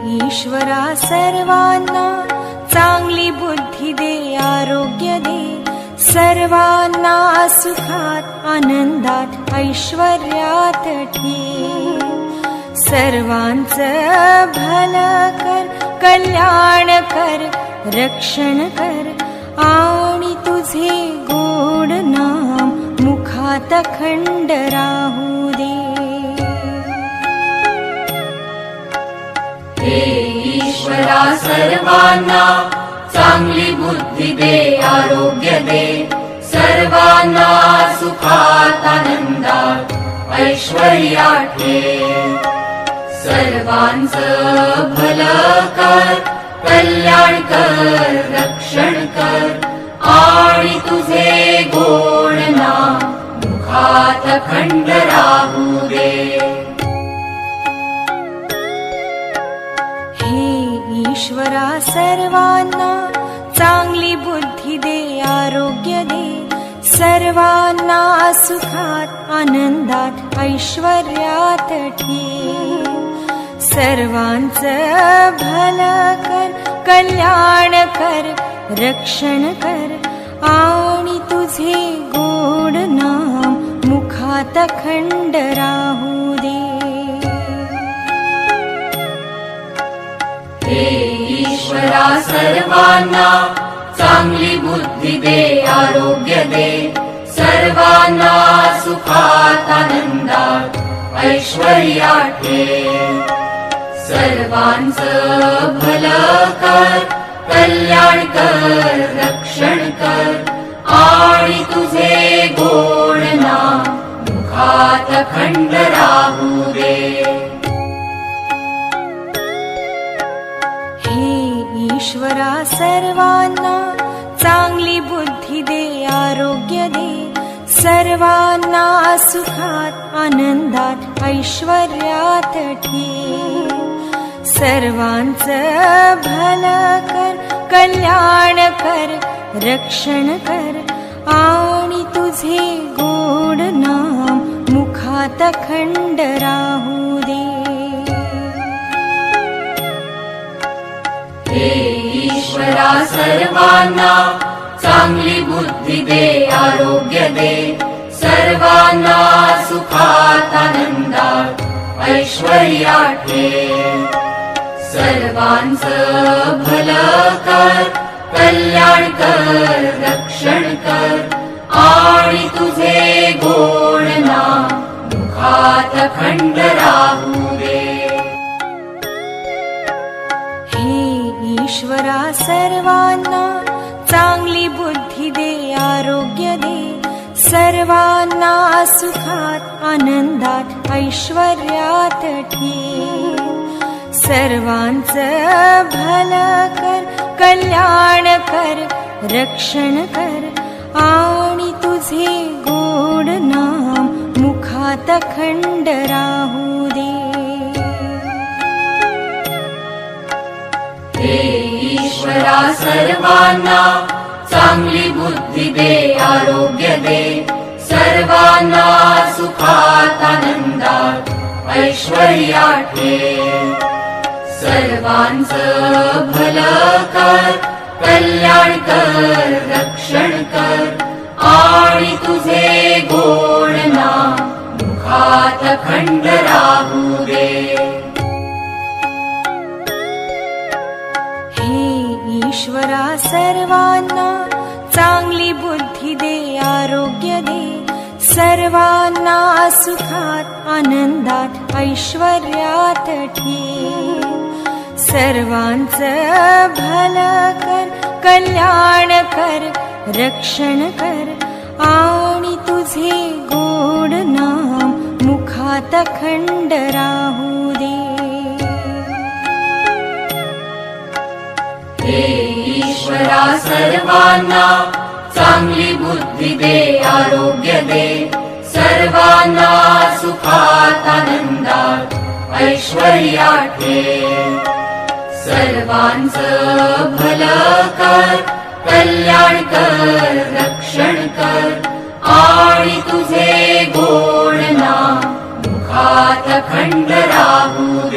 ईश्वरा सर्वांना चांगली बुद्धी दे, आरोग्य दे, सर्वांना सुखात आनंदात ऐश्वर्यात ठेव. सर्वांचं भलं कर, कल्याण कर, रक्षण कर, आणि तुझे गोड नाम मुखात अखंड राहू दे. हे ईश्वरा सर्वांना चांगली बुद्धी दे, आरोग्य दे, सर्वांना सुखात आनंदात ऐश्वर्यात ठेव. सर्वांचं भलं कर, कल्याण कर, रक्षण कर, आणि तुझे गोड नाम मुखात अखंड राहू दे. हे ईश्वरा सर्वांना चांगली बुद्धी दे, आरोग्य दे, सर्वांना सुखात आनंदात ऐश्वर्यात ठेव. सर्वांचं भलं कर, कल्याण कर, रक्षण कर, आणि तुझे गोड नाम मुखात अखंड राहू दे. हे ईश्वरा सर्वांना चांगली बुद्धी दे, आरोग्य दे, सर्वांना सुखात आनंदात ऐश्वर्यात ठेव. सर्वांचं भलं कर, कल्याण कर, रक्षण कर, आणि तुझे गोड नाम मुखात अखंड राहू दे. हे ईश्वरा सर्वांना चांगली बुद्धी दे, आरोग्य दे, सर्वांना सुखात आनंदात ऐश्वर्यात ठेव. सर्वांचं भलं कर, कल्याण कर, रक्षण कर, आणि तुझे गोड नाम मुखात अखंड राहू दे. हे ईश्वरा सर्वांना चांगली बुद्धी दे, आरोग्य दे, सर्वांना सुखात आनंदात ऐश्वर्यात ठेव. सर्वांचं भलं कर, कल्याण कर, रक्षण कर, आणि तुझे गोड नाम मुखात अखंड राहू दे. हे ईश्वरा सर्वांना चांगली बुद्धी दे, आरोग्य दे, सर्वांना सुखात आनंदात ऐश्वर्यात ठेव. सर्वांचं भलं कर, कल्याण कर, रक्षण कर, आणि तुझे गोड नाम मुखात अखंड राहू दे. हे ईश्वरा सर्वांना चांगली बुद्धी दे, आरोग्य दे, सर्वांना सुखात आनंदात ऐश्वर्यात ठेव. सर्वांचं भलं कर, कल्याण कर, रक्षण कर, आणि तुझे गोड नाम मुखात अखंड राहू दे. हे ईश्वरा सर्वांना चांगली बुद्धी दे, आरोग्य दे, सर्वांना सुखात आनंदात ऐश्वर्यात ठेव. सर्वांचं भलं कर, कल्याण कर, रक्षण कर, आणि तुझे गोड नाम मुखात अखंड राहू दे. हे ईश्वरा सर्वांना चांगली बुद्धी दे, आरोग्य दे, सर्वांना सुखात आनंदात ऐश्वर्यात ठेव. सर्वांचं भलं कर, कल्याण कर, रक्षण कर, आणि तुझे गोड नाम मुखात अखंड राहू